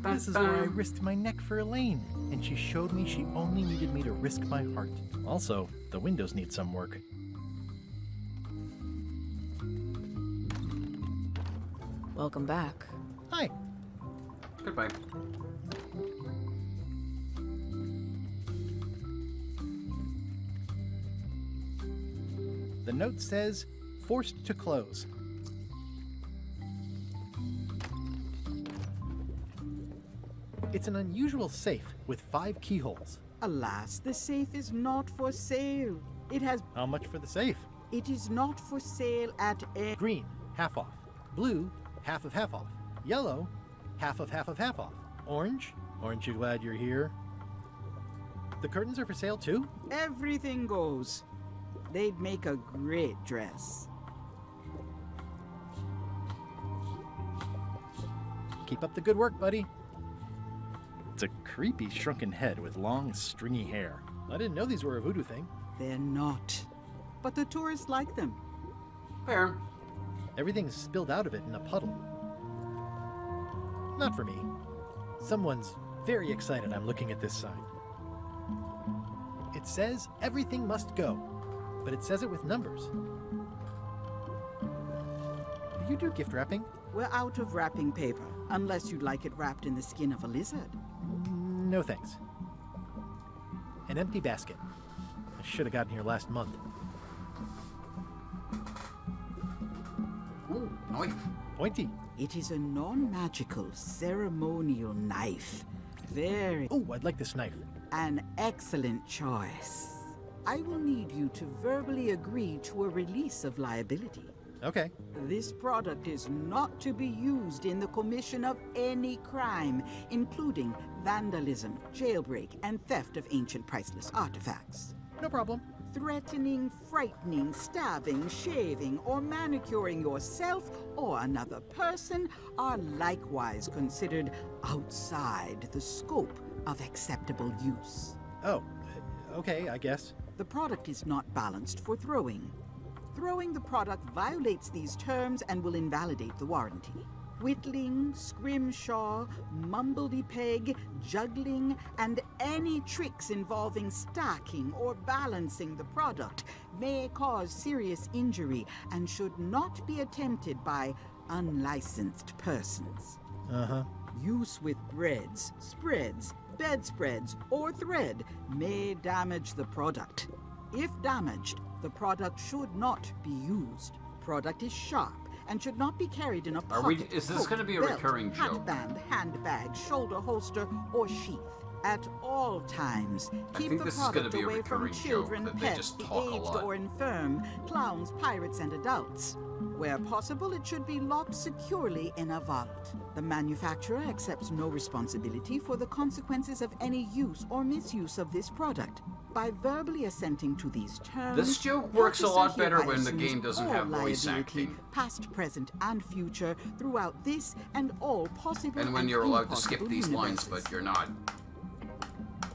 This is where I risked my neck for Elaine, and she showed me she only needed me to risk my heart. Also, the windows need some work. Welcome back. Hi. Goodbye. The note says, forced to close. It's an unusual safe with 5 keyholes. Alas, the safe is not for sale. How much for the safe? It is not for sale at a... Green, half off. Blue, half of half off. Yellow, half of half of half off. Orange, aren't you glad you're here? The curtains are for sale too? Everything goes. They'd make a great dress. Keep up the good work, buddy. It's a creepy shrunken head with long, stringy hair. I didn't know these were a voodoo thing. They're not. But the tourists like them. Fair. Everything's spilled out of it in a puddle. Not for me. Someone's very excited I'm looking at this sign. It says everything must go, but it says it with numbers. Do you do gift wrapping? We're out of wrapping paper, unless you'd like it wrapped in the skin of a lizard. No thanks. An empty basket. I should have gotten here last month. Ooh, knife. Pointy. It is a non-magical ceremonial knife. Very... Oh, I'd like this knife. An excellent choice. I will need you to verbally agree to a release of liability. Okay. This product is not to be used in the commission of any crime, including vandalism, jailbreak, and theft of ancient priceless artifacts. No problem. Threatening, frightening, stabbing, shaving, or manicuring yourself or another person are likewise considered outside the scope of acceptable use. Oh, okay, I guess. The product is not balanced for throwing. Throwing the product violates these terms and will invalidate the warranty. Whittling, scrimshaw, mumbledy-peg, juggling, and any tricks involving stacking or balancing the product may cause serious injury and should not be attempted by unlicensed persons. Uh-huh. Use with breads, spreads, bedspreads, or thread may damage the product. If damaged, the product should not be used. Product is sharp and should not be carried in a pocket, Is this coat, going to be a belt, recurring joke? hatband, handbag, shoulder holster, or sheath. At all times, keep think the this is gonna product be a away from recurring joke, children, that they pets, just the talk a aged lot. or infirm, clowns, pirates, and adults. Where possible, it should be locked securely in a vault. The manufacturer accepts no responsibility for the consequences of any use or misuse of this product. By verbally assenting to these terms, This joke works a lot purchaser better hereby when the assumes game doesn't all have voice liability, acting. past, present, and future, throughout this and all possible And when you're allowed to skip these lines, but you're not.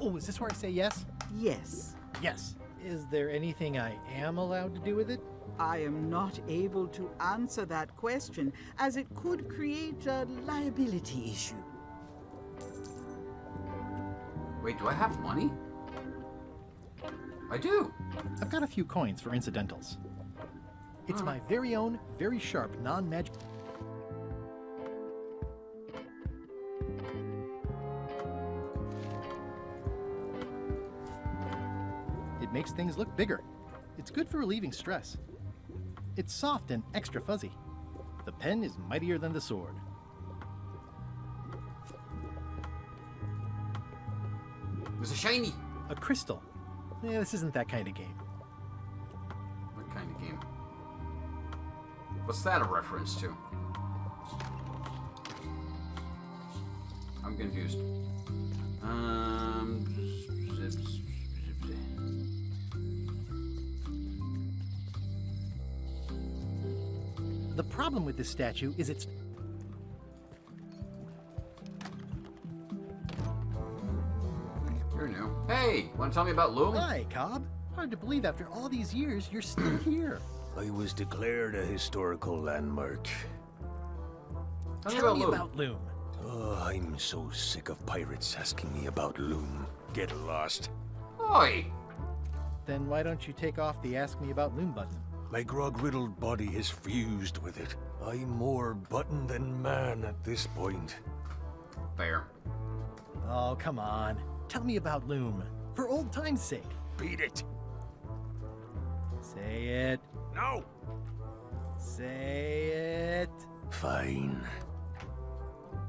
Oh, is this where I say yes? Yes. Yes. Is there anything I am allowed to do with it? I am not able to answer that question, as it could create a liability issue. Wait, do I have money? I do. I've got a few coins for incidentals. It's my very own, very sharp, non-magic... It makes things look bigger. It's good for relieving stress. It's soft and extra fuzzy. The pen is mightier than the sword. There's a shiny. A crystal. This isn't that kind of game. What kind of game? What's that a reference to? I'm confused. The problem with this statue is it's... You're new. Hey, want to tell me about Loom? Hi, Cobb. Hard to believe after all these years you're still here. I was declared a historical landmark. Tell me about Loom. Oh, I'm so sick of pirates asking me about Loom. Get lost. Oi! Then why don't you take off the Ask Me About Loom button? My grog-riddled body is fused with it. I'm more button than man at this point. Fair. Oh, come on. Tell me about Loom. For old time's sake. Beat it. Say it. No. Say it. Fine.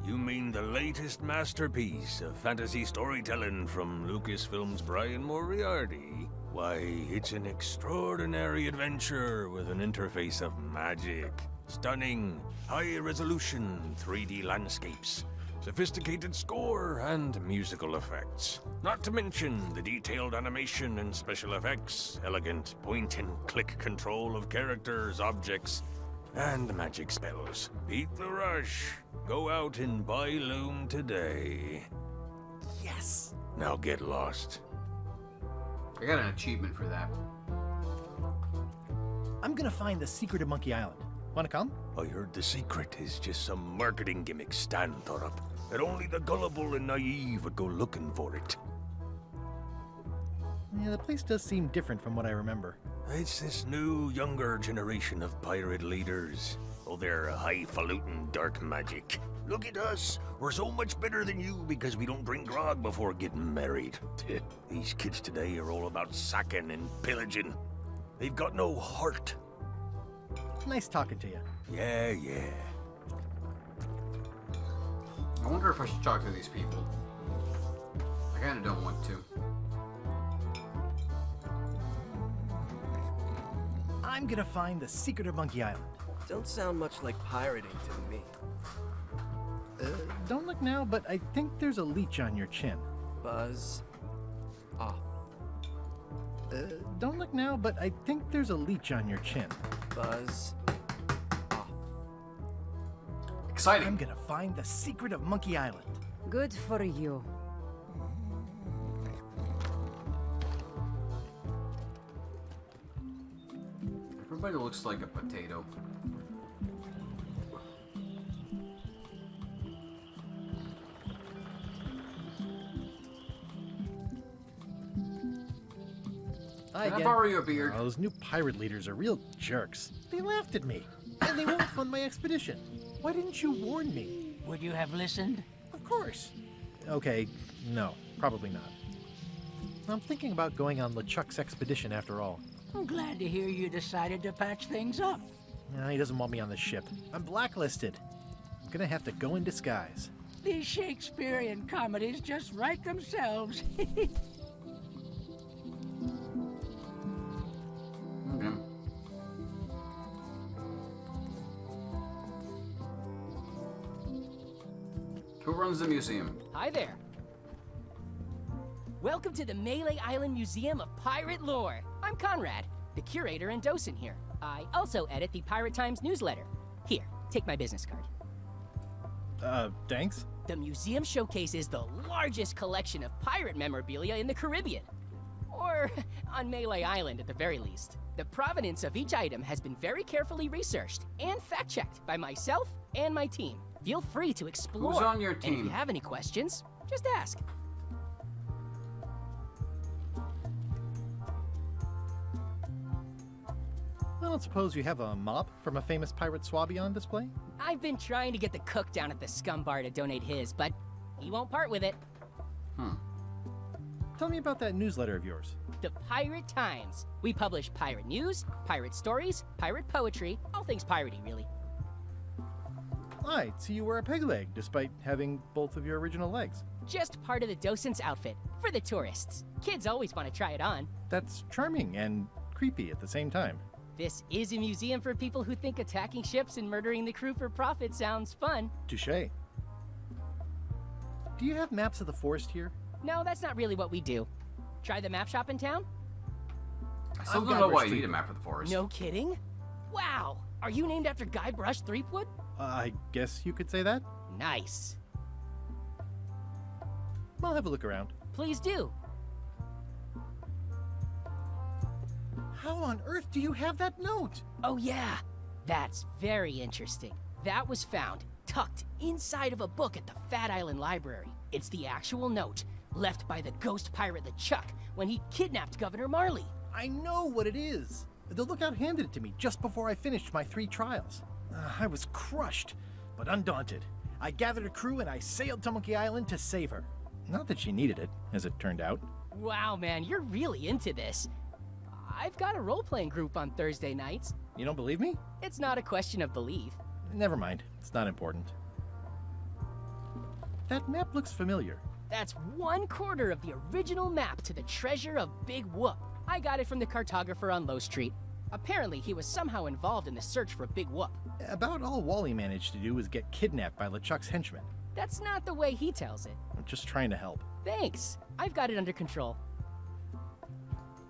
You mean the latest masterpiece of fantasy storytelling from Lucasfilm's Brian Moriarty? Why, it's an extraordinary adventure with an interface of magic. Stunning, high-resolution 3D landscapes, sophisticated score, and musical effects. Not to mention the detailed animation and special effects, elegant point-and-click control of characters, objects, and magic spells. Beat the rush. Go out and buy Loom today. Yes. Now get lost. I got an achievement for that. I'm gonna find the secret of Monkey Island. Wanna come? I heard the secret is just some marketing gimmick Stan thought up. That only the gullible and naive would go looking for it. Yeah, the place does seem different from what I remember. It's this new, younger generation of pirate leaders. Oh, they're highfalutin dark magic. Look at us. We're so much better than you because we don't drink grog before getting married. These kids today are all about sacking and pillaging. They've got no heart. Nice talking to you. Yeah. I wonder if I should talk to these people. I kinda don't want to. I'm gonna find the secret of Monkey Island. Don't sound much like pirating to me. Don't look now, but I think there's a leech on your chin. Buzz off. Don't look now, but I think there's a leech on your chin. Buzz off. Exciting. I'm gonna find the secret of Monkey Island. Good for you. Everybody looks like a potato. Can I borrow your beard? Those new pirate leaders are real jerks. They laughed at me, and they won't fund my expedition. Why didn't you warn me? Would you have listened? Of course. Okay, no, probably not. I'm thinking about going on LeChuck's expedition after all. I'm glad to hear you decided to patch things up. No, he doesn't want me on the ship. I'm blacklisted. I'm gonna have to go in disguise. These Shakespearean comedies just write themselves. Okay. Who runs the museum? Hi there. Welcome to the Melee Island Museum of Pirate Lore. I'm Conrad, the curator and docent here. I also edit the Pirate Times newsletter. Here, take my business card. Thanks? The museum showcases the largest collection of pirate memorabilia in the Caribbean. Or on Melee Island at the very least. The provenance of each item has been very carefully researched and fact-checked by myself and my team. Feel free to explore. Who's on your And if team? you have any questions, just ask. I don't suppose you have a mop from a famous pirate swabby on display? I've been trying to get the cook down at the Scum Bar to donate his, but he won't part with it. Tell me about that newsletter of yours. The Pirate Times. We publish pirate news, pirate stories, pirate poetry, all things piratey, really. I see you wear a peg leg, despite having both of your original legs. Just part of the docent's outfit, for the tourists. Kids always want to try it on. That's charming and creepy at the same time. This is a museum for people who think attacking ships and murdering the crew for profit sounds fun. Touché. Do you have maps of the forest here? No, that's not really what we do. Try the map shop in town? I still I'm don't know why Guybrush you need a Threepwood. map for the forest. No kidding? Wow! Are you named after Guybrush Threepwood? I guess you could say that. Nice. I'll have a look around. Please do. How on earth do you have that note? Oh yeah, that's very interesting. That was found tucked inside of a book at the Fat Island Library. It's the actual note left by the ghost pirate LeChuck when he kidnapped Governor Marley. I know what it is. The lookout handed it to me just before I finished my 3 trials. I was crushed, but undaunted. I gathered a crew and I sailed to Monkey Island to save her. Not that she needed it, as it turned out. Wow, man, you're really into this. I've got a role-playing group on Thursday nights. You don't believe me? It's not a question of belief. Never mind. It's not important. That map looks familiar. That's 1/4 of the original map to the treasure of Big Whoop. I got it from the cartographer on Low Street. Apparently, he was somehow involved in the search for Big Whoop. About all Wally managed to do was get kidnapped by LeChuck's henchmen. That's not the way he tells it. I'm just trying to help. Thanks. I've got it under control.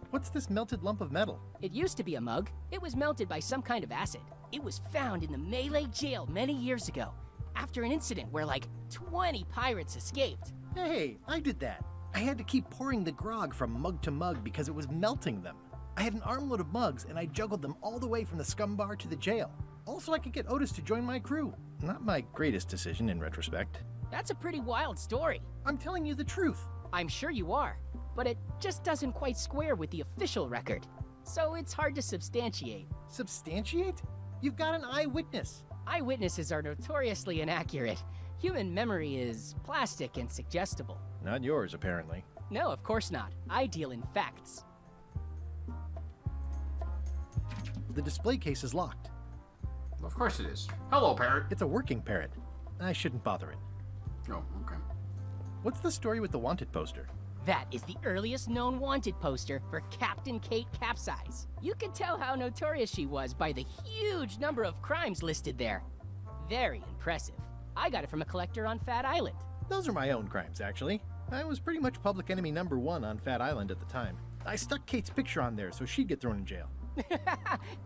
What's this melted lump of metal? It used to be a mug. It was melted by some kind of acid. It was found in the Malay jail many years ago, after an incident where like 20 pirates escaped. Hey, I did that. I had to keep pouring the grog from mug to mug because it was melting them. I had an armload of mugs and I juggled them all the way from the scum bar to the jail. Also, I could get Otis to join my crew. Not my greatest decision in retrospect. That's a pretty wild story. I'm telling you the truth. I'm sure you are, but it just doesn't quite square with the official record. So it's hard to substantiate. Substantiate? You've got an eyewitness. Eyewitnesses are notoriously inaccurate. Human memory is plastic and suggestible. Not yours, apparently. No, of course not. I deal in facts. The display case is locked. Of course it is. Hello, parrot. It's a working parrot. I shouldn't bother it. Oh, okay. What's the story with the wanted poster? That is the earliest known wanted poster for Captain Kate Capsize. You can tell how notorious she was by the huge number of crimes listed there. Very impressive. I got it from a collector on Fat Island. Those are my own crimes, actually. I was pretty much public enemy #1 on Fat Island at the time. I stuck Kate's picture on there so she'd get thrown in jail.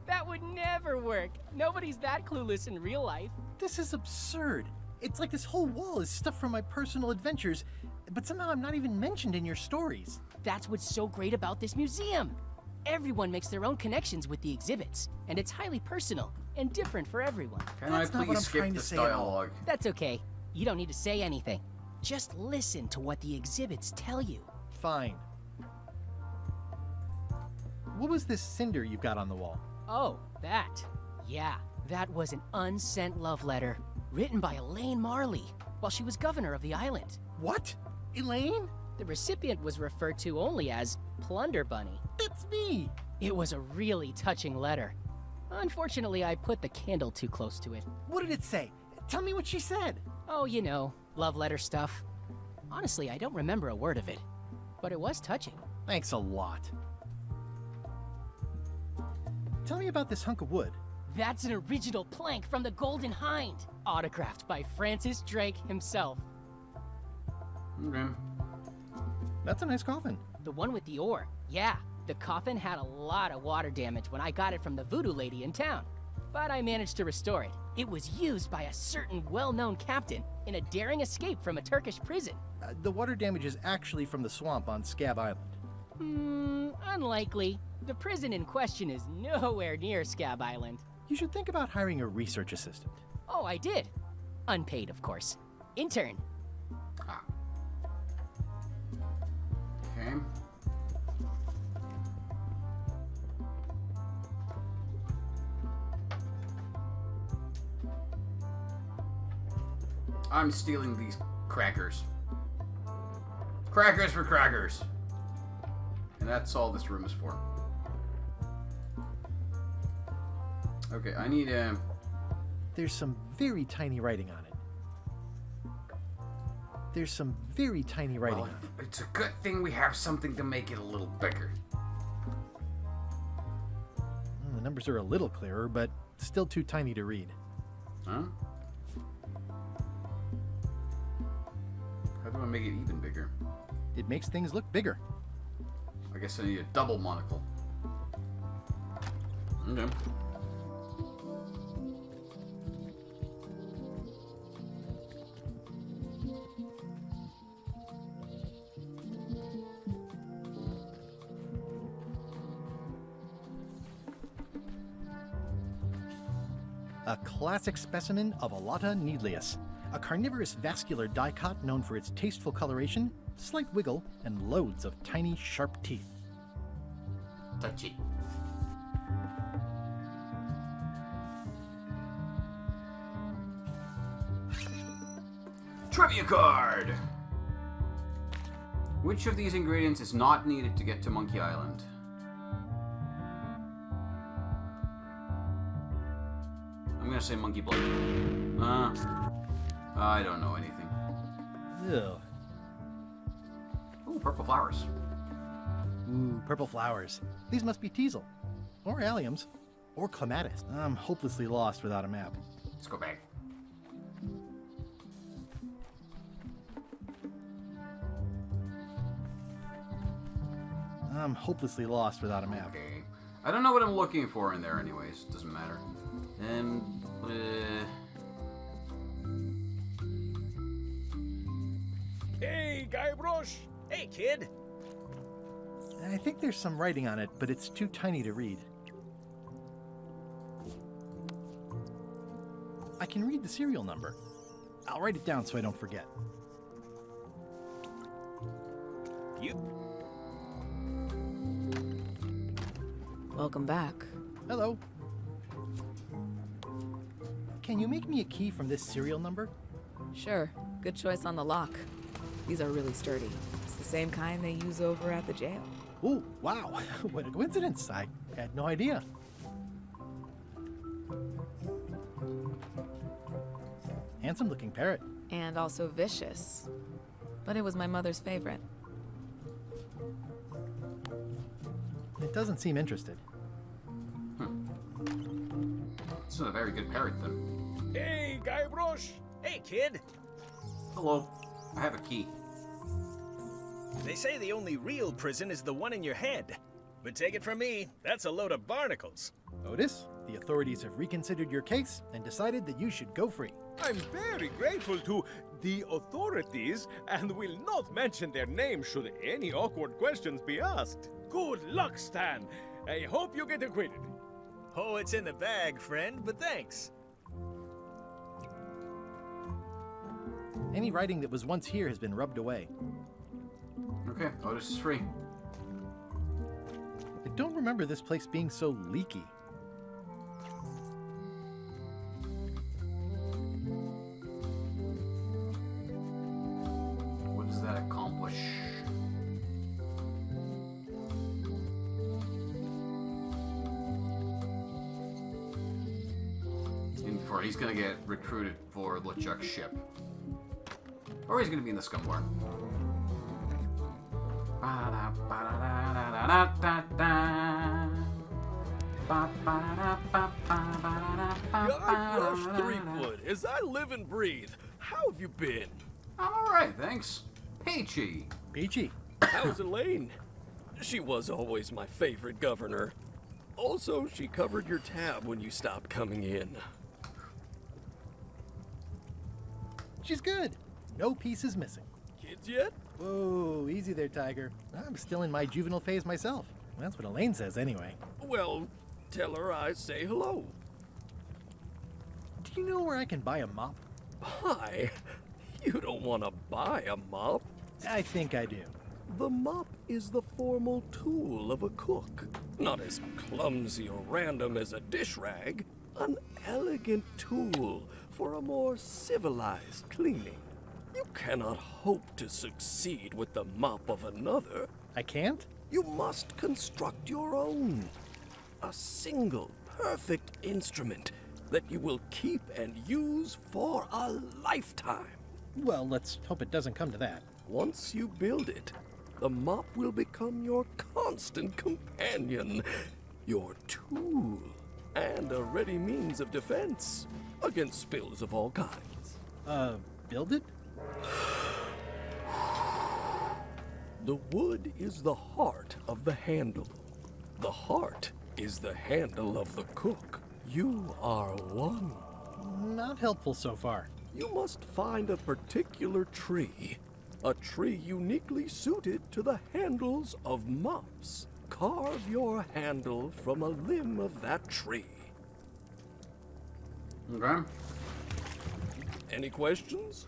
That would never work. Nobody's that clueless in real life. This is absurd. It's like this whole wall is stuff from my personal adventures, but somehow I'm not even mentioned in your stories. That's what's so great about this museum. Everyone makes their own connections with the exhibits, and it's highly personal and different for everyone. Can That's I not what please I'm trying skip to this say at all. dialogue? That's okay. You don't need to say anything. Just listen to what the exhibits tell you. Fine. What was this cinder you've got on the wall? Oh, that. Yeah, that was an unsent love letter written by Elaine Marley while she was governor of the island. What? Elaine? The recipient was referred to only as Plunder Bunny. That's me! It was a really touching letter. Unfortunately, I put the candle too close to it. What did it say? Tell me what she said. Oh, you know, love letter stuff. Honestly, I don't remember a word of it, but it was touching. Thanks a lot. Tell me about this hunk of wood. That's an original plank from the Golden Hind, autographed by Francis Drake himself. Okay. That's a nice coffin. The one with the oar. Yeah, the coffin had a lot of water damage when I got it from the voodoo lady in town. But I managed to restore it. It was used by a certain well-known captain in a daring escape from a Turkish prison. The water damage is actually from the swamp on Scab Island. Unlikely. The prison in question is nowhere near Scab Island. You should think about hiring a research assistant. Oh, I did. Unpaid, of course. Intern. Ah. Okay. I'm stealing these crackers. Crackers for crackers. And that's all this room is for. Okay, I need a... There's some very tiny writing on it. There's some very tiny writing Well, on it. it's a good thing we have something to make it a little bigger. The numbers are a little clearer, but still too tiny to read. Huh? How do I make it even bigger? It makes things look bigger. I guess I need a double monocle. Okay. A classic specimen of Alata needleus, a carnivorous vascular dicot known for its tasteful coloration, slight wiggle, and loads of tiny, sharp teeth. Touchy. Trivia card! Which of these ingredients is not needed to get to Monkey Island? I'm gonna say monkey blood. I don't know anything. Ew. Ooh, purple flowers. Ooh, purple flowers. These must be teasel. Or alliums. Or clematis. I'm hopelessly lost without a map. Let's go back. I'm hopelessly lost without a map. Okay. I don't know what I'm looking for in there anyways. Doesn't matter. Hey, Guybrush! Hey, kid! I think there's some writing on it, but it's too tiny to read. I can read the serial number. I'll write it down so I don't forget. Welcome back. Hello. Can you make me a key from this serial number? Sure, good choice on the lock. These are really sturdy. It's the same kind they use over at the jail. Ooh, wow. What a coincidence. I had no idea. Handsome looking parrot. And also vicious. But it was my mother's favorite. It doesn't seem interested. This is a very good parrot then. Hey, Guybrush! Hey, kid! Hello. I have a key. They say the only real prison is the one in your head. But take it from me, that's a load of barnacles. Otis, the authorities have reconsidered your case and decided that you should go free. I'm very grateful to the authorities and will not mention their name should any awkward questions be asked. Good luck, Stan. I hope you get acquitted. Oh, it's in the bag, friend, but thanks. Any writing that was once here has been rubbed away. Okay, Otis is free. I don't remember this place being so leaky. What does that accomplish? He's gonna get recruited for LeChuck's ship. Or he's gonna be in the scum war. Guybrush Threepwood, as I live and breathe, how have you been? I'm alright, thanks. Peachy. Peachy. How's Elaine? She was always my favorite governor. Also, she covered your tab when you stopped coming in. She's good. No piece is missing. Kids yet? Whoa, easy there, Tiger. I'm still in my juvenile phase myself. That's what Elaine says anyway. Well, tell her I say hello. Do you know where I can buy a mop? Buy? You don't want to buy a mop. I think I do. The mop is the formal tool of a cook. Not as clumsy or random as a dish rag. An elegant tool for a more civilized cleaning. You cannot hope to succeed with the mop of another. I can't? You must construct your own. A single, perfect instrument that you will keep and use for a lifetime. Well, let's hope it doesn't come to that. Once you build it, the mop will become your constant companion, your tool, and a ready means of defense against spills of all kinds. Build it? The wood is the heart of the handle. The heart is the handle of the cook. You are one. Not helpful so far. You must find a particular tree. A tree uniquely suited to the handles of mops. Carve your handle from a limb of that tree. Okay. Any questions?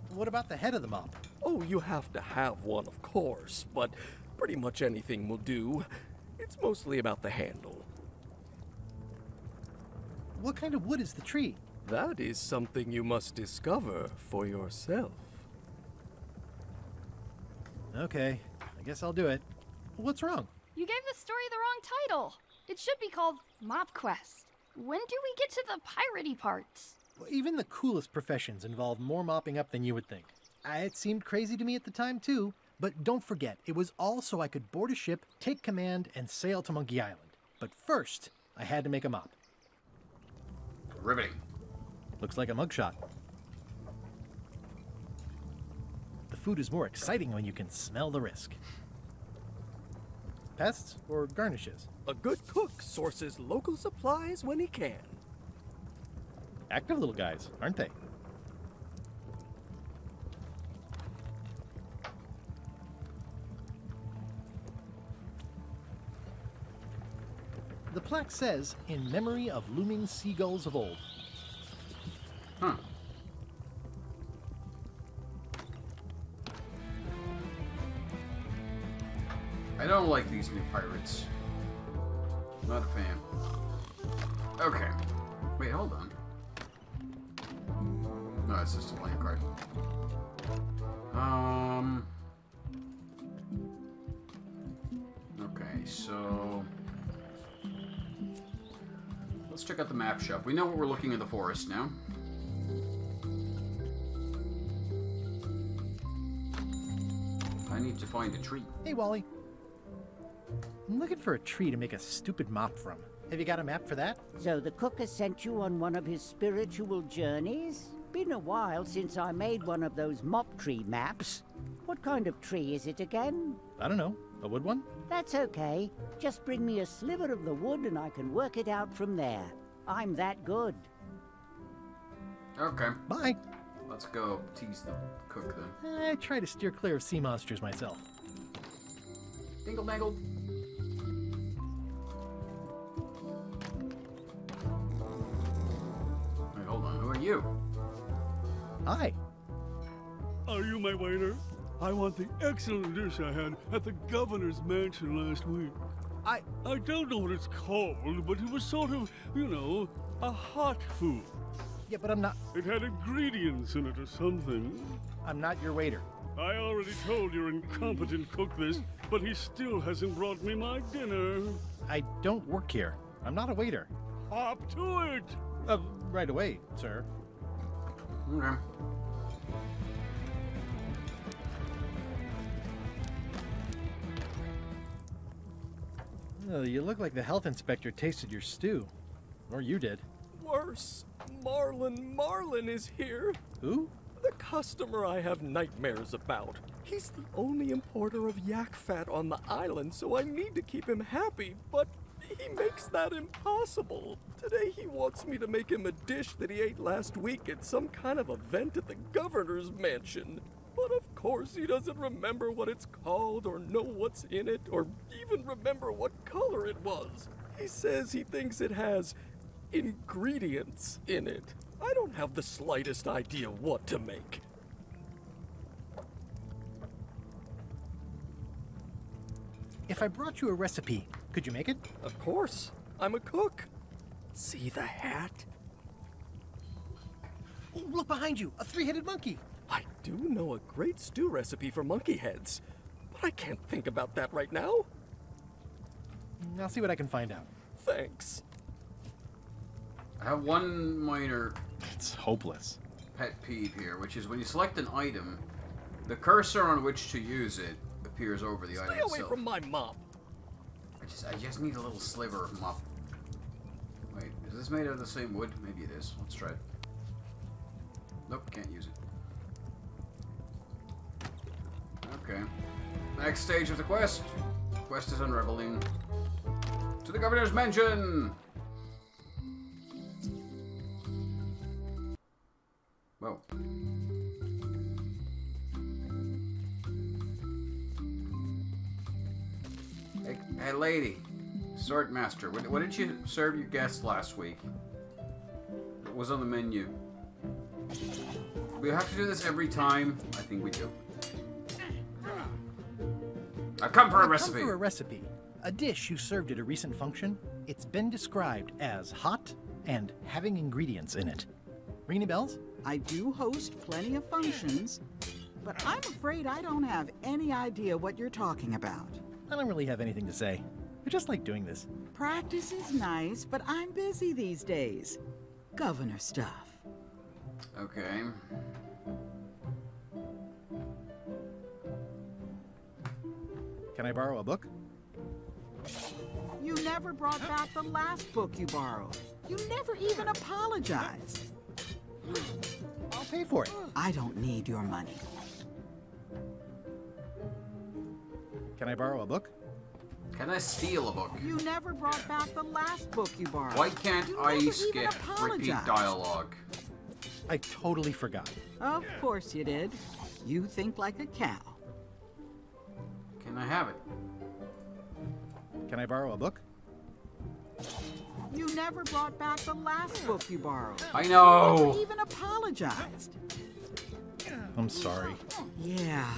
What about the head of the mop? Oh, you have to have one, of course, but pretty much anything will do. It's mostly about the handle. What kind of wood is the tree? That is something you must discover for yourself. Okay, I guess I'll do it. What's wrong? You gave the story the wrong title. It should be called Mop Quest. When do we get to the piratey parts? Well, even the coolest professions involve more mopping up than you would think. It seemed crazy to me at the time, too. But don't forget, it was all so I could board a ship, take command, and sail to Monkey Island. But first, I had to make a mop. Riveting. Looks like a mugshot. The food is more exciting when you can smell the risk. Pests or garnishes? A good cook sources local supplies when he can. Active little guys, aren't they? The plaque says, "In memory of looming seagulls of old." Huh. I don't like these new pirates. Not a fan. Okay. Wait, hold on. No, it's just a blank card. Okay, so let's check out the map shop. We know what we're looking in the forest now. I need to find a tree. Hey, Wally. I'm looking for a tree to make a stupid mop from. Have you got a map for that? So the cook has sent you on one of his spiritual journeys? Been a while since I made one of those mop tree maps. What kind of tree is it again? I don't know. A wood one? That's okay. Just bring me a sliver of the wood and I can work it out from there. I'm that good. Okay. Bye. Let's go tease the cook then. I try to steer clear of sea monsters myself. Dingle dangle. Wait, hold on. Who are you? Hi. Are you my waiter? I want the excellent dish I had at the governor's mansion last week. I don't know what it's called, but it was sort of, you know, a hot food. Yeah, but I'm not... It had ingredients in it or something. I'm not your waiter. I already told your incompetent cook this, but he still hasn't brought me my dinner. I don't work here. I'm not a waiter. Hop to it! Right away, sir. Okay. Oh, you look like the health inspector tasted your stew. Or you did. Worse, Marlin is here. Who? The customer I have nightmares about. He's the only importer of yak fat on the island, so I need to keep him happy, but he makes that impossible. Today he wants me to make him a dish that he ate last week at some kind of event at the governor's mansion. But of course he doesn't remember what it's called or know what's in it or even remember what color it was. He says he thinks it has ingredients in it. I don't have the slightest idea what to make. If I brought you a recipe, could you make it? Of course. I'm a cook. See the hat? Oh, look behind you! A three-headed monkey! I do know a great stew recipe for monkey heads, but I can't think about that right now. I'll see what I can find out. Thanks. I have one minor It's hopeless. pet peeve here, which is when you select an item, the cursor on which to use it appears over the item Stay away itself. from my mop. I just need a little sliver of mop. Wait, is this made out of the same wood? Maybe it is. Let's try it. Nope, can't use it. Okay. Next stage of the quest. Quest is unraveling. To the governor's mansion! Whoa. Hey lady. Sword Master, what did you serve your guests last week? What was on the menu? We have to do this every time? I think we do. I've come for a recipe. Come for a recipe. A dish you served at a recent function. It's been described as hot and having ingredients in it. Ring any bells? I do host plenty of functions, but I'm afraid I don't have any idea what you're talking about. I don't really have anything to say. I just like doing this. Practice is nice, but I'm busy these days. Governor stuff. Okay. Can I borrow a book? You never brought back the last book you borrowed. You never even apologized. I'll pay for it. I don't need your money. Can I borrow a book? Can I steal a book? You never brought back the last book you borrowed. Why can't You I never skip even repeat apologized. dialogue? I totally forgot. Of course you did. You think like a cow. Can I have it? Can I borrow a book? You never brought back the last book you borrowed. I You know. never even apologized. I'm sorry. Yeah,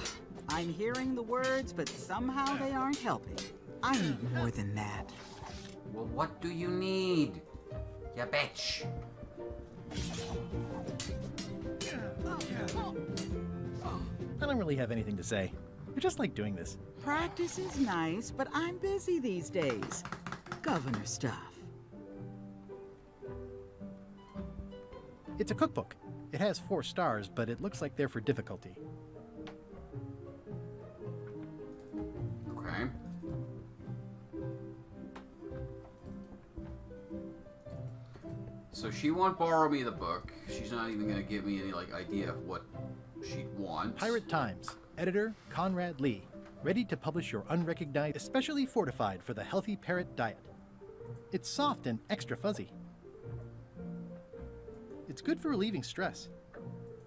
I'm hearing the words, but somehow they aren't helping. I need more than that. Well, what do you need? Ya bitch. I don't really have anything to say. I just like doing this. Practice is nice, but I'm busy these days. Governor stuff. It's a cookbook. It has 4 stars, but it looks like they're for difficulty. Okay. So she won't borrow me the book. She's not even gonna give me any idea of what she'd want. Pirate Times. Editor Conrad Lee. Ready to publish your unrecognized, especially fortified for the healthy parrot diet. It's soft and extra fuzzy. It's good for relieving stress.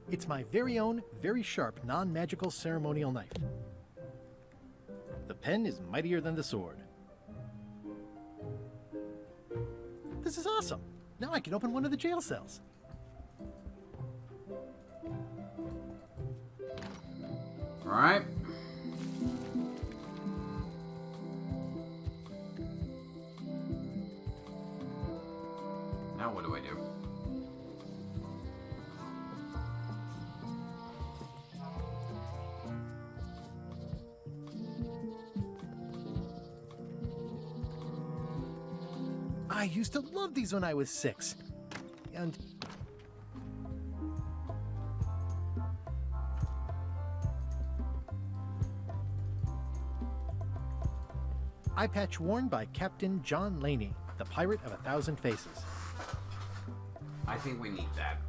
It's my very own, very sharp, non-magical ceremonial knife. The pen is mightier than the sword. This is awesome. Now I can open one of the jail cells. All right. Now what do I do? I used to love these when I was 6. And eye patch worn by Captain John Laney, the pirate of 1,000 faces. I think we need that.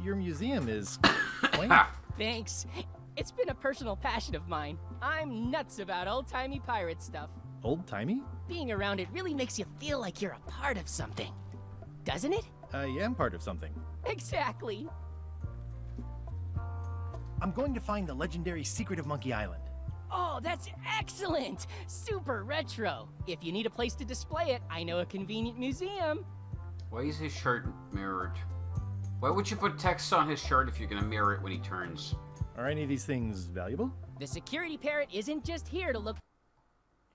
Your museum is quaint. Thanks. It's been a personal passion of mine. I'm nuts about old-timey pirate stuff. Old-timey? Being around it really makes you feel like you're a part of something. Doesn't it? I am part of something. Exactly. I'm going to find the legendary secret of Monkey Island. Oh, that's excellent! Super retro. If you need a place to display it, I know a convenient museum. Why is his shirt mirrored? Why would you put text on his shirt if you're gonna mirror it when he turns? Are any of these things valuable? The security parrot isn't just here to look...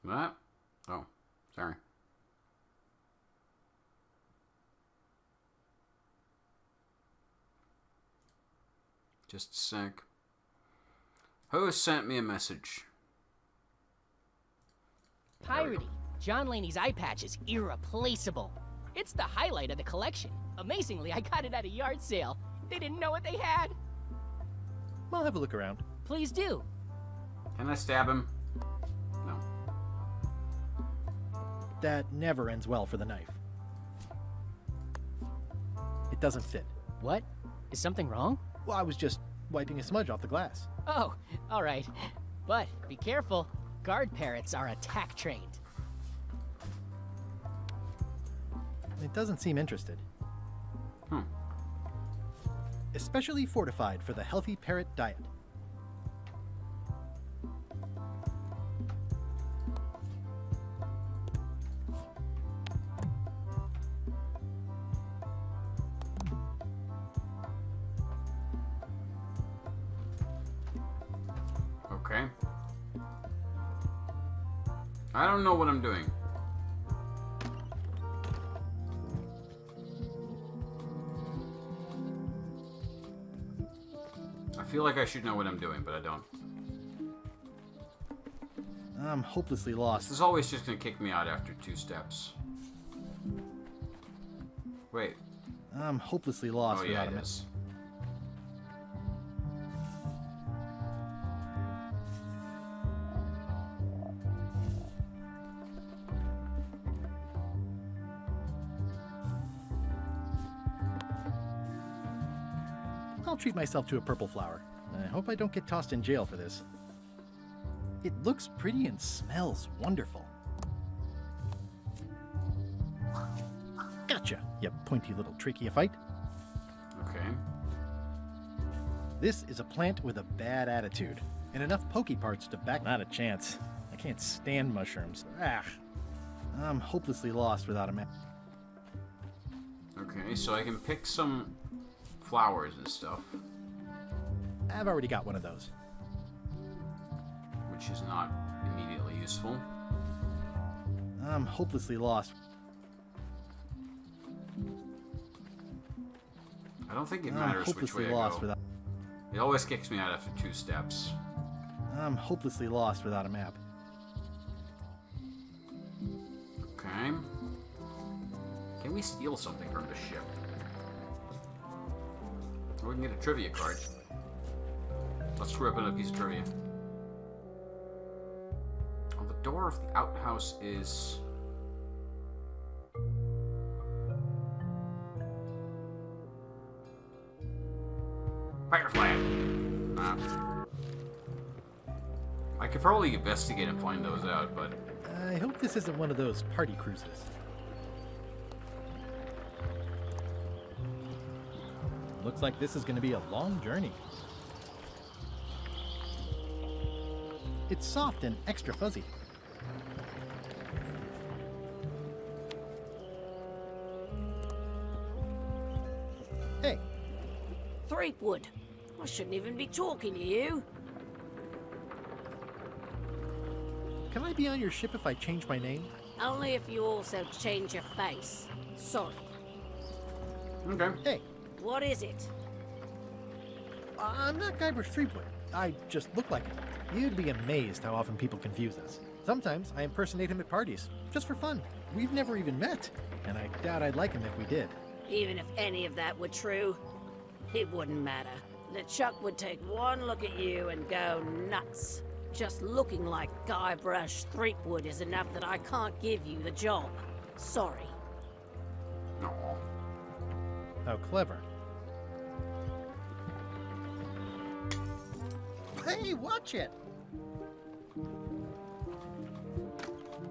What? Oh, sorry. Just a sec. Who sent me a message? Piratey. John Laney's eye patch is irreplaceable. It's the highlight of the collection. Amazingly, I got it at a yard sale. They didn't know what they had. I'll have a look around. Please do. Can I stab him? No. That never ends well for the knife. It doesn't fit. What? Is something wrong? Well, I was just wiping a smudge off the glass. Oh, all right. But be careful. Guard parrots are attack trained. It doesn't seem interested. Especially fortified for the healthy parrot diet. I don't know what I'm doing. I feel like I should know what I'm doing, but I don't. I'm hopelessly lost. This is always just gonna kick me out after 2 steps. Wait. I'm hopelessly lost Oh yeah, without it a map. is. I'll treat myself to a purple flower. I hope I don't get tossed in jail for this. It looks pretty and smells wonderful. Gotcha, you pointy little trichiophyte. Okay. This is a plant with a bad attitude, and enough pokey parts to back. Not a chance. I can't stand mushrooms. Ah, I'm hopelessly lost without a map. Okay, so I can pick some flowers and stuff, I've already got one of those. which is not immediately useful. I'm hopelessly lost. I don't think it I'm matters which hopelessly way I lost go. without. It always kicks me out after 2 steps. I'm hopelessly lost without a map. Okay. Can we steal something from the ship? Or we can get a trivia card. Let's screw up in a piece of trivia. Oh, the door of the outhouse is... Firefly! I could probably investigate and find those out, but... I hope this isn't one of those party cruises. Looks like this is going to be a long journey. It's soft and extra fuzzy. Hey, Threepwood. I shouldn't even be talking to you. can I be on your ship if I change my name? Only if you also change your face. Sorry. Okay. Hey, What is it? I'm not Guybrush Threepwood. I just look like him. You'd be amazed how often people confuse us. Sometimes I impersonate him at parties, just for fun. We've never even met, and I doubt I'd like him if we did. Even if any of that were true, it wouldn't matter. LeChuck would take one look at you and go nuts. Just looking like Guybrush Threepwood is enough that I can't give you the job. Sorry. No. How clever. Hey, watch it!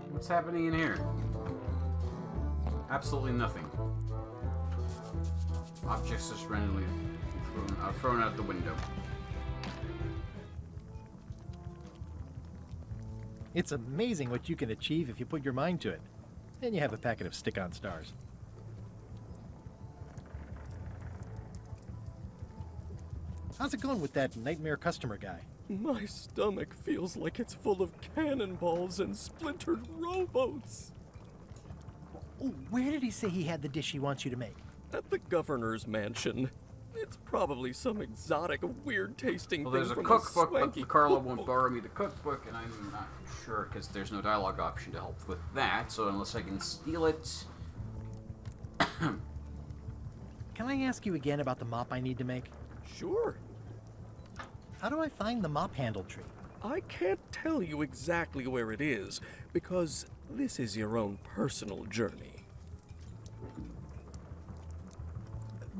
What's happening in here? Absolutely nothing. Objects just randomly thrown out the window. It's amazing what you can achieve if you put your mind to it. Then you have a packet of stick-on stars. How's it going with that nightmare customer guy? My stomach feels like it's full of cannonballs and splintered rowboats. Oh, where did he say he had the dish he wants you to make? At the governor's mansion. It's probably some exotic, weird-tasting Well, thing there's a from cookbook, swanky but Carla won't borrow me the cookbook, and I'm not sure because there's no dialogue option to help with that. So unless I can steal it, Can I ask you again about the mop I need to make? Sure. How do I find the mop handle tree? I can't tell you exactly where it is, because this is your own personal journey.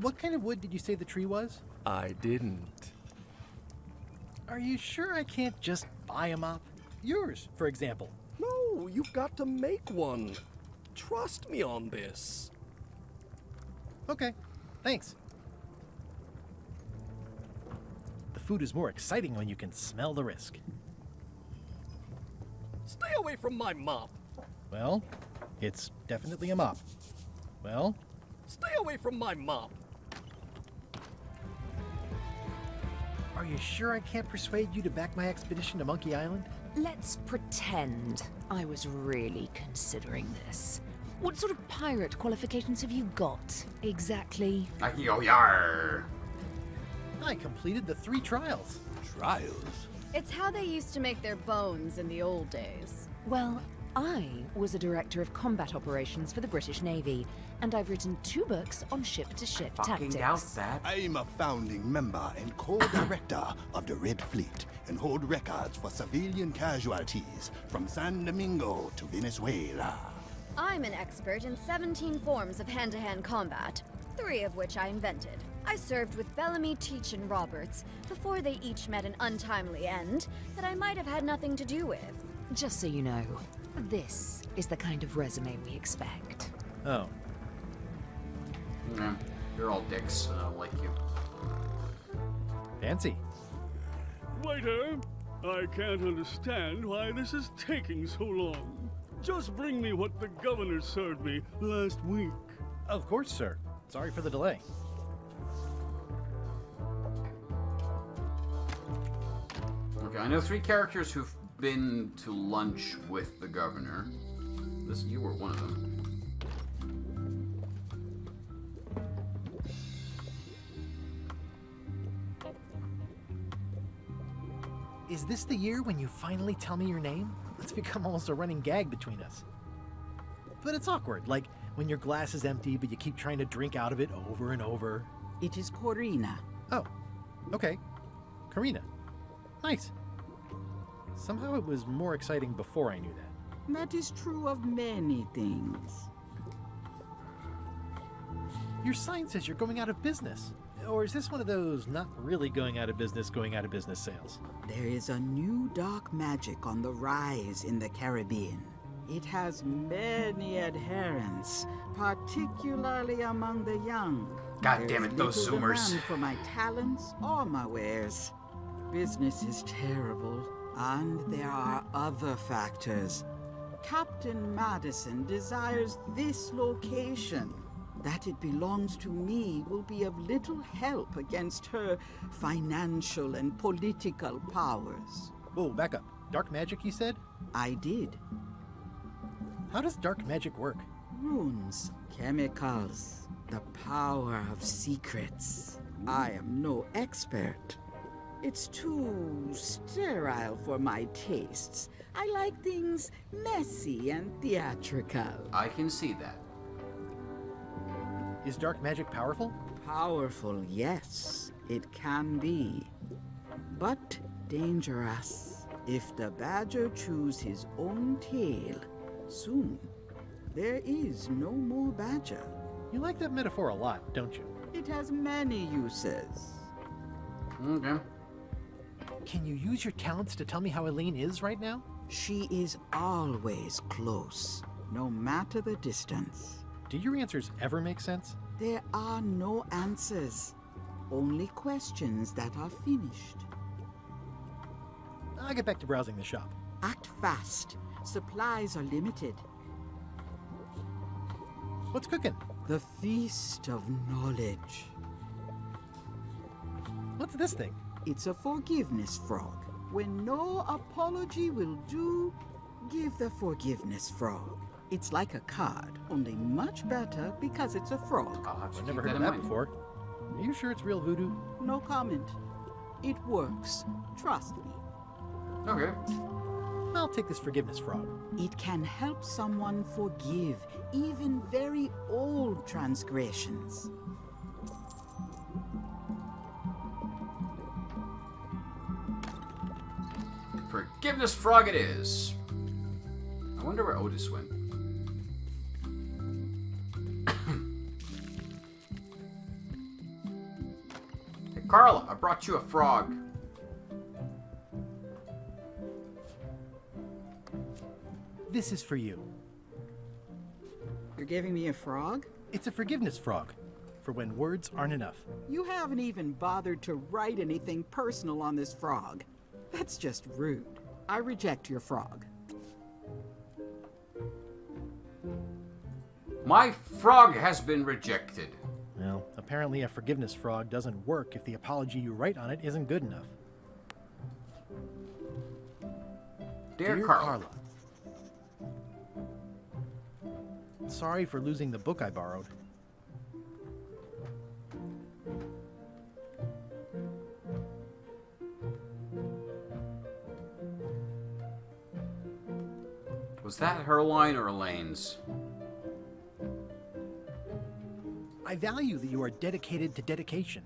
What kind of wood did you say the tree was? I didn't. Are you sure I can't just buy a mop? Yours, for example. No, you've got to make one. Trust me on this. Okay, thanks. The food is more exciting when you can smell the risk. Stay away from my mop. Well, it's definitely a mop. Well, Stay away from my mop. are you sure I can't persuade you to back my expedition to Monkey Island? let's pretend I was really considering this. What sort of pirate qualifications have you got, exactly? I can go yar. I completed the 3 trials. Trials? It's how they used to make their bones in the old days. Well, I was a director of combat operations for the British Navy, and I've written 2 books on ship-to-ship tactics. I'm a founding member and co-director of the Red Fleet and hold records for civilian casualties from San Domingo to Venezuela. I'm an expert in 17 forms of hand-to-hand combat, 3 of which I invented. I served with Bellamy, Teach, and Roberts before they each met an untimely end that I might have had nothing to do with. Just so you know, this is the kind of resume we expect. Oh. Yeah, you're all dicks, and I don't like you. Fancy. Waiter, I can't understand why this is taking so long. Just bring me what the governor served me last week. Of course, sir. Sorry for the delay. Okay, I know 3 characters who've been to lunch with the governor. You were one of them. Is this the year when you finally tell me your name? It's become almost a running gag between us. But it's awkward, like when your glass is empty but you keep trying to drink out of it over and over. It is Corina. Oh, okay. Karina. Nice. Somehow it was more exciting before I knew that. That is true of many things. Your sign says you're going out of business. Or is this one of those not really going out of business sales? There is a new dark magic on the rise in the Caribbean. It has many adherents, particularly among the young. God damn it, those Little Zoomers. demand for my talents or my wares. Business is terrible, and there are other factors. Captain Madison desires this location. That it belongs to me will be of little help against her financial and political powers. Whoa, back up. Dark magic, you said? I did. How does dark magic work? Runes, chemicals, the power of secrets. I am no expert. It's too sterile for my tastes. I like things messy and theatrical. I can see that. Is dark magic powerful? Powerful, yes, it can be. But dangerous. If the badger chews his own tail, soon there is no more badger. You like that metaphor a lot, don't you? It has many uses. Okay. Can you use your talents to tell me how Elaine is right now? She is always close, no matter the distance. Do your answers ever make sense? There are no answers, only questions that are finished. I'll get back to browsing the shop. Act fast. Supplies are limited. What's cooking? The Feast of Knowledge. What's this thing? It's a forgiveness frog. When no apology will do, give the forgiveness frog. It's like a card, only much better because it's a frog. I've never heard of that before. Are you sure it's real voodoo? No comment. It works. Trust me. Okay. I'll take this forgiveness frog. It can help someone forgive even very old transgressions. Forgiveness frog it is. I wonder where Otis went. Hey, Carla, I brought you a frog. This is for you. You're giving me a frog? It's a forgiveness frog, for when words aren't enough. You haven't even bothered to write anything personal on this frog. That's just rude. I reject your frog. My frog has been rejected. Well, apparently a forgiveness frog doesn't work if the apology you write on it isn't good enough. Dear Carla. Sorry for losing the book I borrowed. Was that her line or Elaine's? I value that you are dedicated to dedication.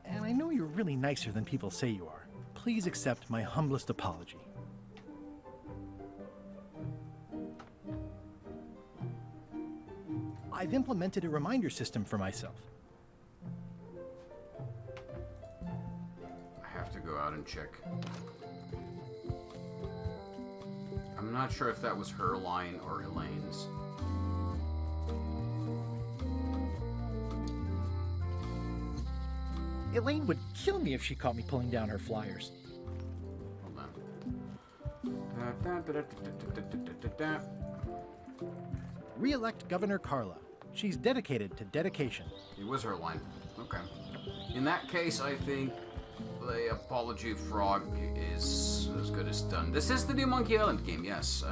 And I know you're really nicer than people say you are. Please accept my humblest apology. I've implemented a reminder system for myself. I have to go out and check. I'm not sure if that was her line or Elaine's. Elaine would kill me if she caught me pulling down her flyers. Hold on. Re-elect Governor Carla. She's dedicated to dedication. It was her line. Okay. In that case, I think the apology frog is as good as done. This is the new Monkey Island game, yes.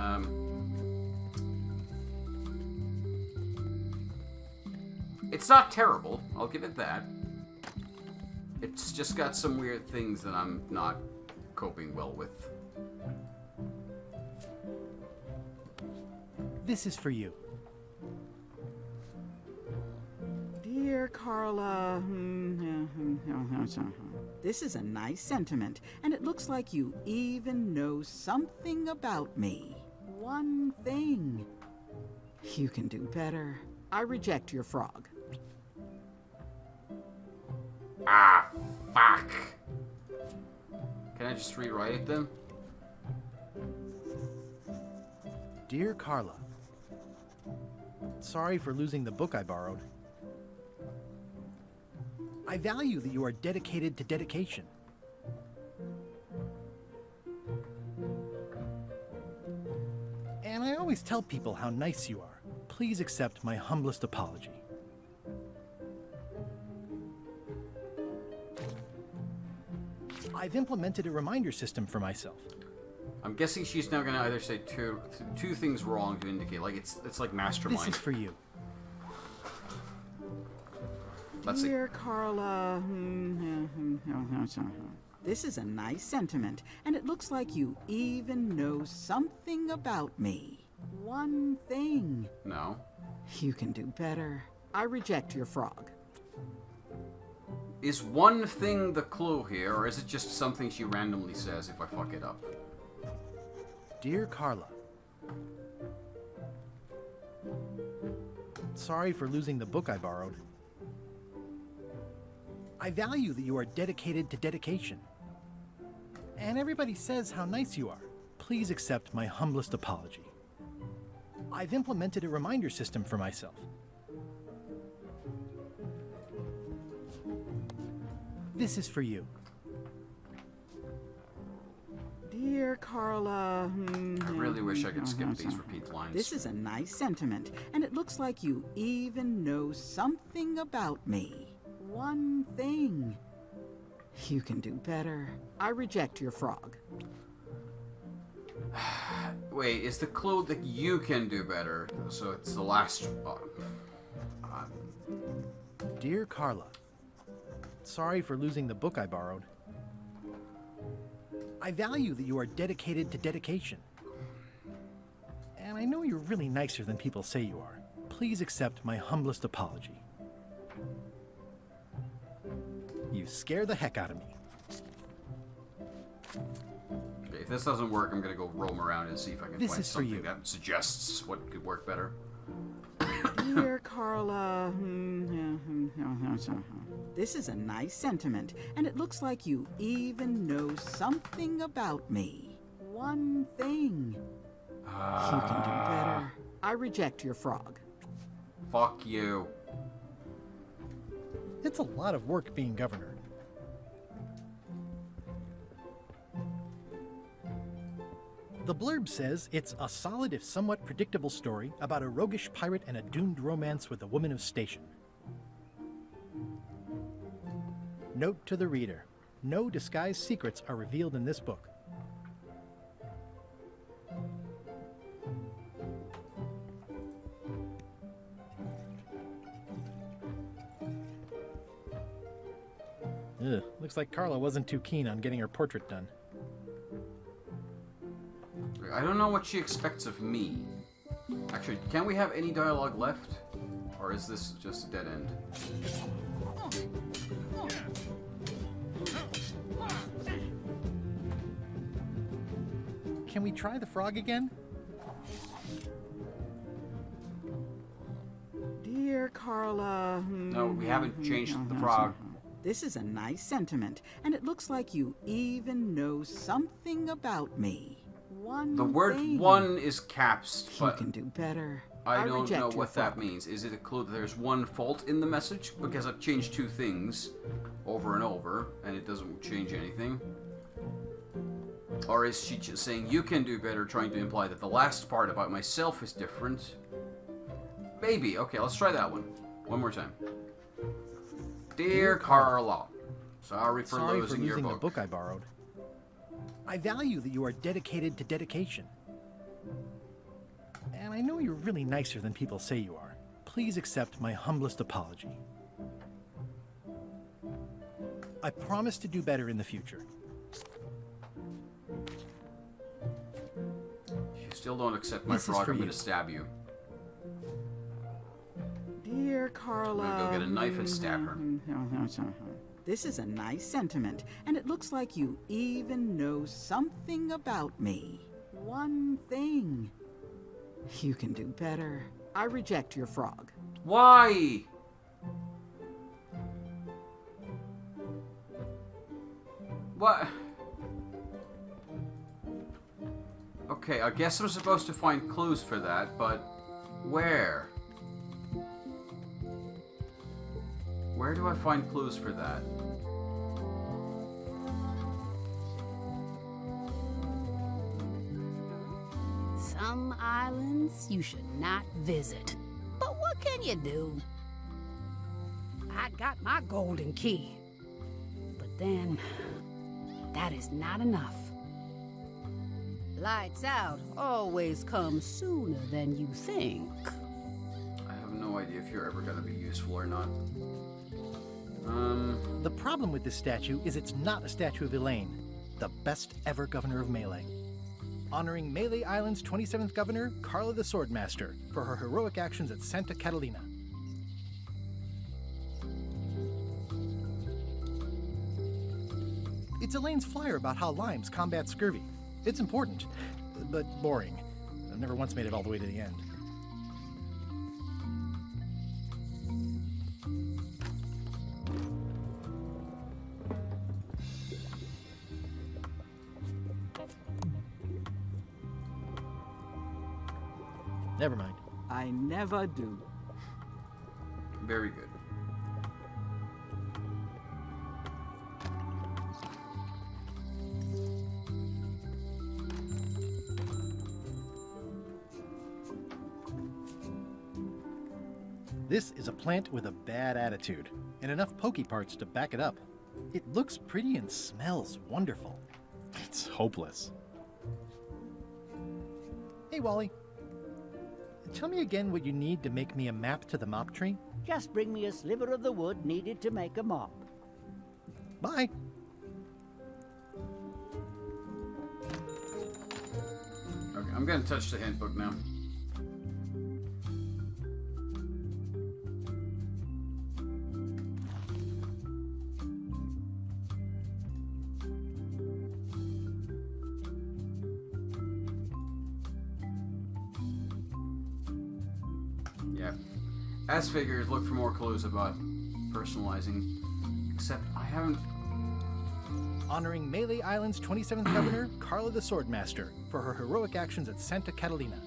It's not terrible, I'll give it that. It's just got some weird things that I'm not coping well with. This is for you. Dear Carla, this is a nice sentiment, and it looks like you even know something about me. One thing. You can do better. I reject your frog. Ah, fuck. Can I just rewrite it then? Dear Carla, sorry for losing the book I borrowed. I value that you are dedicated to dedication. And I always tell people how nice you are. Please accept my humblest apology. I've implemented a reminder system for myself. I'm guessing she's now gonna either say two things wrong to indicate, like it's like mastermind. This is for you. Let's see. Dear Carla, this is a nice sentiment, and it looks like you even know something about me. One thing. No. You can do better. I reject your frog. Is one thing the clue here, or is it just something she randomly says if I fuck it up? Dear Carla, sorry for losing the book I borrowed. I value that you are dedicated to dedication. And everybody says how nice you are. Please accept my humblest apology. I've implemented a reminder system for myself. This is for you. Dear Carla, I really wish I could skip these repeat lines. This is a nice sentiment, and it looks like you even know something about me. One thing. You can do better. I reject your frog. Wait, is the clue that you can do better? So it's the last... Dear Carla, sorry for losing the book I borrowed. I value that you are dedicated to dedication. And I know you're really nicer than people say you are. Please accept my humblest apology. You scare the heck out of me. Okay, if this doesn't work, I'm gonna go roam around and see if I can This find is for something you. that suggests what could work better. Dear Carla, this is a nice sentiment, and it looks like you even know something about me. One thing. You can do better. I reject your frog. Fuck you. It's a lot of work being governor. The blurb says it's a solid if somewhat predictable story about a roguish pirate and a doomed romance with a woman of station. Note to the reader. No disguised secrets are revealed in this book. Ugh, looks like Carla wasn't too keen on getting her portrait done. I don't know what she expects of me. Actually, can we have any dialogue left? Or is this just a dead end? Can we try the frog again? Dear Carla... No, we haven't changed the frog. This is a nice sentiment, and it looks like you even know something about me. The word one is caps, You but can do better. I don't reject know your what that frog. means. Is it a clue that there's one fault in the message? Because I've changed two things over and over, and it doesn't change anything. Or is she just saying, you can do better, trying to imply that the last part about myself is different? Maybe. Okay, let's try that one. One more time. Dear Carla, sorry for losing your the book. book I borrowed. I value that you are dedicated to dedication. And I know you're really nicer than people say you are. Please accept my humblest apology. I promise to do better in the future. If you still don't accept my This is frog, for I'm going you. to stab you. Dear Carla... I'm going to go get a knife and stab her. This is a nice sentiment, and it looks like you even know something about me. One thing. You can do better. I reject your frog. Why? What? Okay, I guess I'm supposed to find clues for that, but where? Where do I find clues for that? Some islands you should not visit. But what can you do? I got my golden key. But then, that is not enough. Lights out always comes sooner than you think. I have no idea if you're ever going to be useful or not. The problem with this statue is it's not a statue of Elaine, the best ever governor of Melee. Honoring Melee Island's 27th governor, Carla the Swordmaster, for her heroic actions at Santa Catalina. It's Elaine's flyer about how limes combat scurvy. It's important, but boring. I've never once made it all the way to the end. Never mind. I never do. Very good. This is a plant with a bad attitude, and enough pokey parts to back it up. It looks pretty and smells wonderful. It's hopeless. Hey, Wally. Tell me again what you need to make me a map to the mop tree. Just bring me a sliver of the wood needed to make a mop. Bye. Okay, I'm going to touch the hint book now. Yeah. As figures, look for more clues about personalizing. Except I haven't... Honoring Melee Island's 27th governor, Carla the Swordmaster, for her heroic actions at Santa Catalina.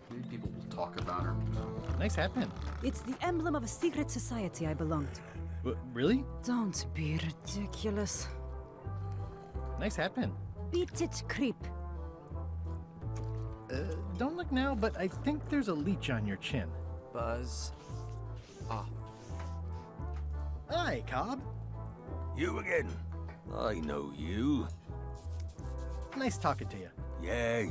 Maybe people will talk about her. Nice hat pin. It's the emblem of a secret society I belong to. Really? Don't be ridiculous. Nice hat pin. Beat it, creep. Don't look now, but I think there's a leech on your chin. Buzz off. Hi, Cobb. You again. I know you. Nice talking to you. Yeah.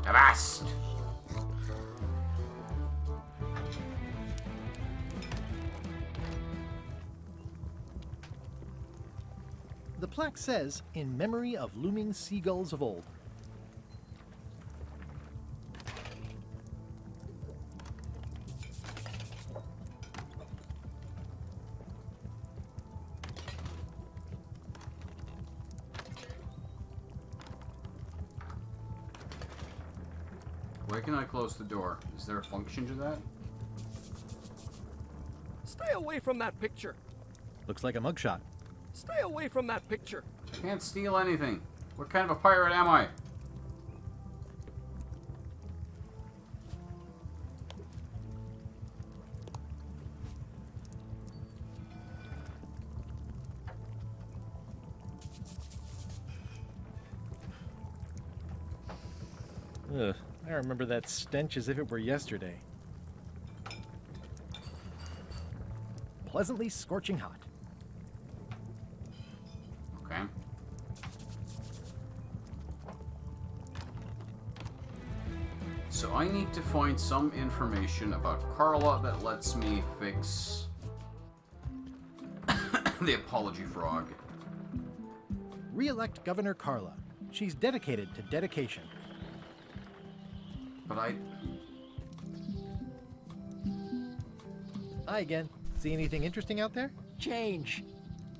Avast! The plaque says, "In memory of looming seagulls of old." Where can I close the door? Is there a function to that? Stay away from that picture. Looks like a mugshot. Stay away from that picture. I can't steal anything. What kind of a pirate am I? Ugh, I remember that stench as if it were yesterday. Pleasantly scorching hot. Okay. So I need to find some information about Carla that lets me fix the apology frog. Re-elect Governor Carla. She's dedicated to dedication. But I... Hi again. See anything interesting out there? Change.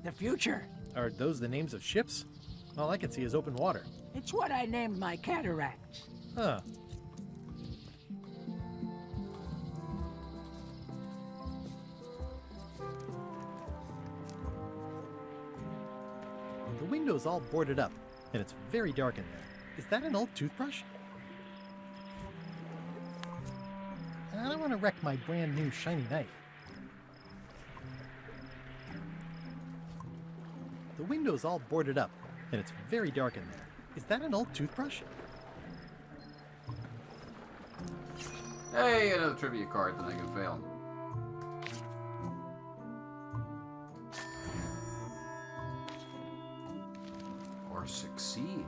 The future. Are those the names of ships? All I can see is open water. It's what I named my cataracts. Huh. The window's all boarded up, and it's very dark in there. Is that an old toothbrush? I don't want to wreck my brand new shiny knife. The window's all boarded up, and it's very dark in there. Is that an old toothbrush? Hey, another trivia card that I can fail. Or succeed.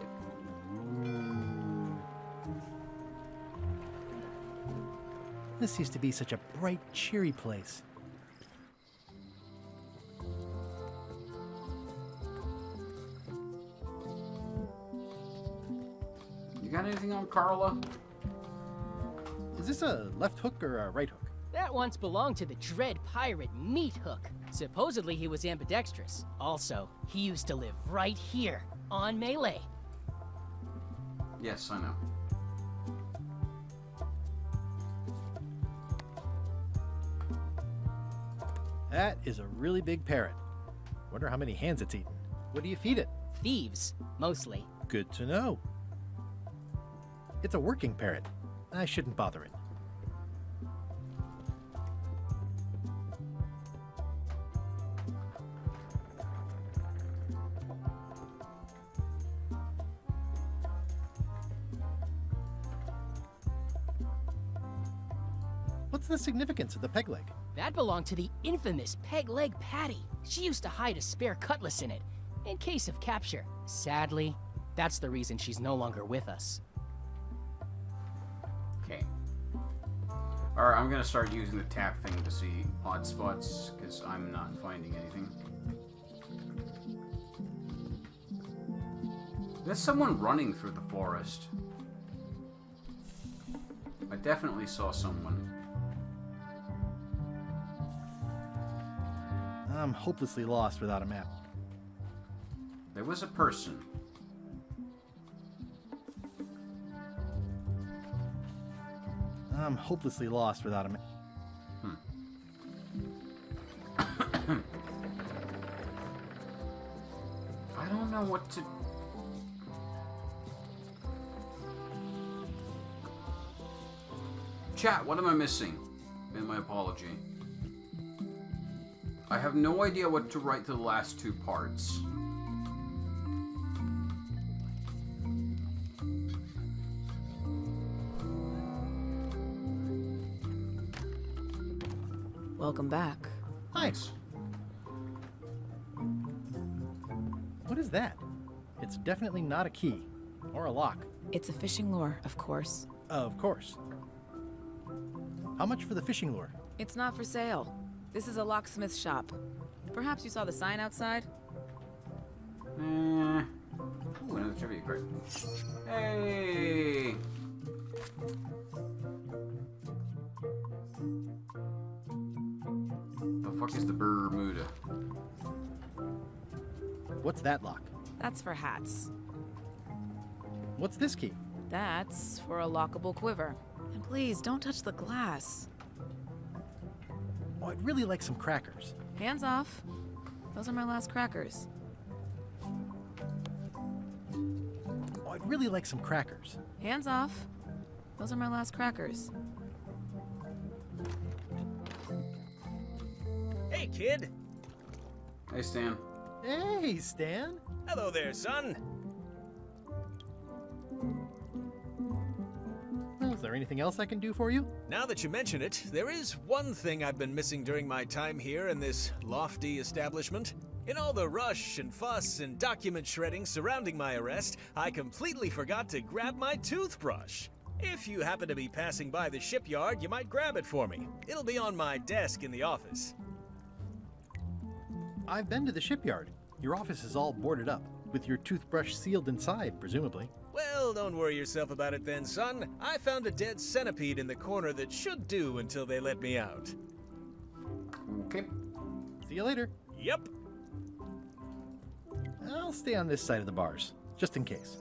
Ooh. This used to be such a bright, cheery place. You got anything on Carla? Is this a left hook or a right hook? That once belonged to the dread pirate Meat Hook. Supposedly he was ambidextrous. Also, he used to live right here, on Melee. Yes, I know. That is a really big parrot. Wonder how many hands it's eaten. What do you feed it? Thieves, mostly. Good to know. It's a working parrot. I shouldn't bother it. What's the significance of the peg leg? That belonged to the infamous Peg Leg Patty. She used to hide a spare cutlass in it, in case of capture. Sadly, that's the reason she's no longer with us. Okay. Alright, I'm gonna start using the tap thing to see odd spots, because I'm not finding anything. There's someone running through the forest. I definitely saw someone. I'm hopelessly lost without a map. There was a person. I'm hopelessly lost without a map. I don't know what to... Chat, what am I missing? In my apology. I have no idea what to write to the last two parts. Welcome back. Thanks. What is that? It's definitely not a key. Or a lock. It's a fishing lure, of course. Of course. How much for the fishing lure? It's not for sale. This is a locksmith shop. Perhaps you saw the sign outside? Ooh, another trivia card. Hey! The fuck is the Bermuda? What's that lock? That's for hats. What's this key? That's for a lockable quiver. And please, don't touch the glass. Oh, I'd really like some crackers. Hands off. Those are my last crackers. Oh, I'd really like some crackers. Hands off. Those are my last crackers. Hey, kid. Hey, Stan. Hey, Stan. Hello there, son. Well, is there anything else I can do for you? Now that you mention it, there is one thing I've been missing during my time here in this lofty establishment. In all the rush and fuss and document shredding surrounding my arrest, I completely forgot to grab my toothbrush. If you happen to be passing by the shipyard, you might grab it for me. It'll be on my desk in the office. I've been to the shipyard. Your office is all boarded up, with your toothbrush sealed inside, presumably. Well, don't worry yourself about it then, son. I found a dead centipede in the corner that should do until they let me out. Okay. See you later. Yep. I'll stay on this side of the bars, just in case.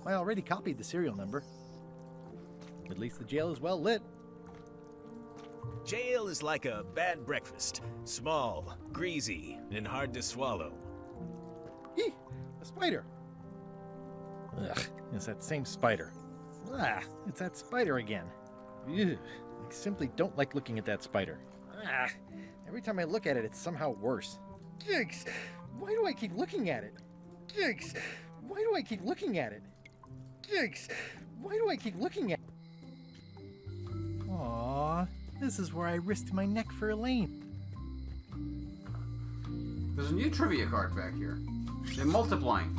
I already copied the serial number. At least the jail is well lit. Jail is like a bad breakfast. Small, greasy, and hard to swallow. Eeh, a spider. Ugh, it's that same spider. Ah, it's that spider again. Ugh, I simply don't like looking at that spider. Ah, every time I look at it, it's somehow worse. Gigs! Why do I keep looking at it? Gigs! Why do I keep looking at it? Gigs! Why do I keep looking at it? Aww, this is where I risked my neck for Elaine. There's a new trivia card back here. They're multiplying.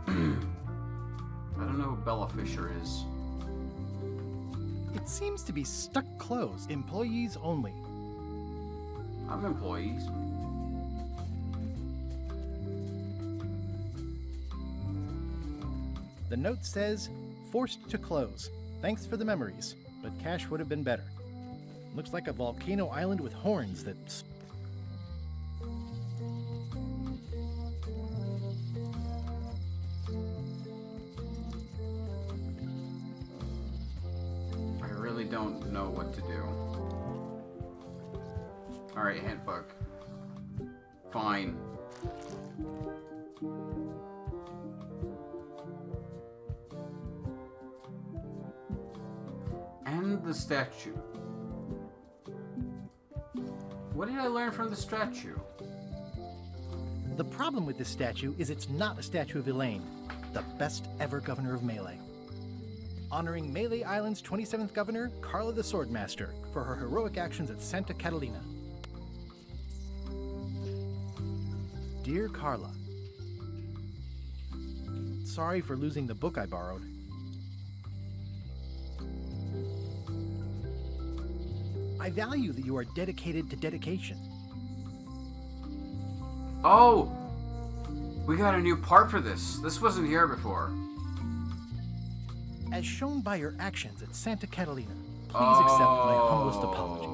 I don't know who Bella Fisher is. It seems to be stuck closed. Employees only. I'm employees. The note says, forced to close. Thanks for the memories, but cash would have been better. Looks like a volcano island with horns that's... I really don't know what to do. Alright, handbook. Fine. And the statue. What did I learn from the statue? The problem with this statue is it's not a statue of Elaine, the best ever governor of Melee. Honoring Melee Island's 27th governor, Carla the Swordmaster, for her heroic actions at Santa Catalina. Dear Carla, sorry for losing the book I borrowed. I value that you are dedicated to dedication. Oh! We got a new part for this. This wasn't here before. As shown by your actions at Santa Catalina, please accept my humblest apology.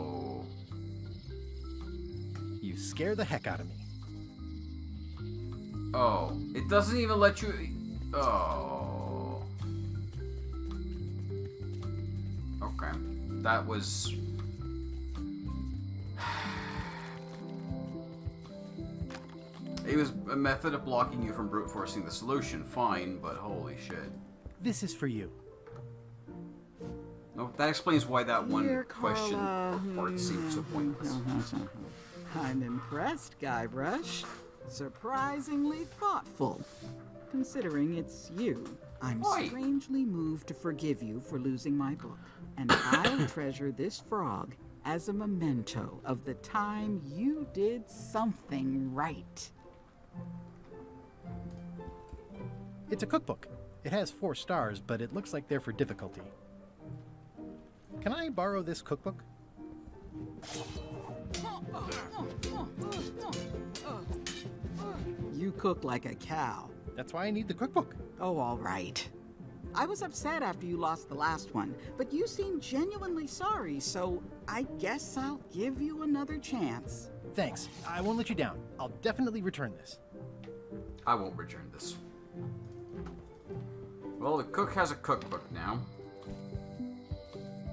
You scare the heck out of me. Oh, it doesn't even let you... Oh. Okay. That was... It was a method of blocking you from brute forcing the solution. Fine, but holy shit. This is for you. No, that explains why that one Dear question Carla, part seemed so pointless. I'm impressed, Guybrush. Surprisingly thoughtful. Considering it's you, I'm strangely moved to forgive you for losing my book. And I'll treasure this frog as a memento of the time you did something right. It's a cookbook. It has 4 stars, but it looks like they're for difficulty. Can I borrow this cookbook? You cook like a cow. That's why I need the cookbook. Oh, all right. I was upset after you lost the last one, but you seemed genuinely sorry, so I guess I'll give you another chance. Thanks. I won't let you down. I'll definitely return this. I won't return this. Well, the cook has a cookbook now.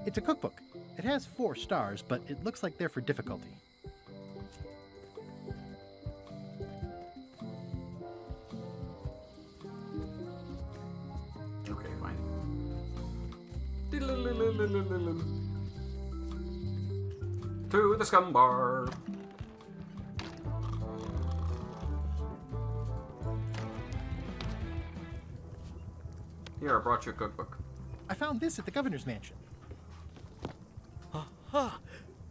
It's a cookbook. It has 4 stars, but it looks like they're for difficulty. Okay, fine. To the scum bar. Here, I brought you a cookbook. I found this at the governor's mansion. Aha!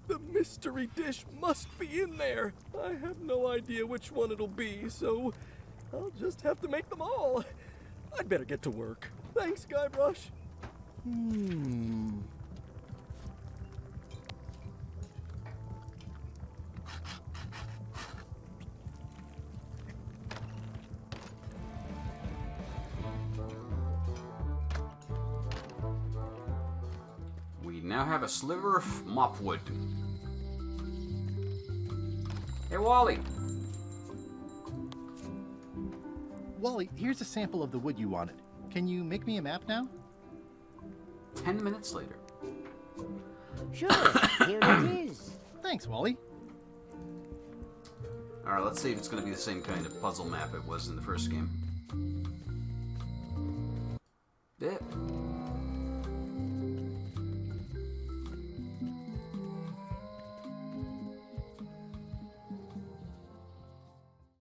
The mystery dish must be in there. I have no idea which one it'll be, so I'll just have to make them all. I'd better get to work. Thanks, Guybrush. We now have a sliver of mopwood. Hey, Wally! Wally, here's a sample of the wood you wanted. Can you make me a map now? 10 minutes later. Sure, here it is. Thanks, Wally. Alright, let's see if it's going to be the same kind of puzzle map it was in the first game. Yeah.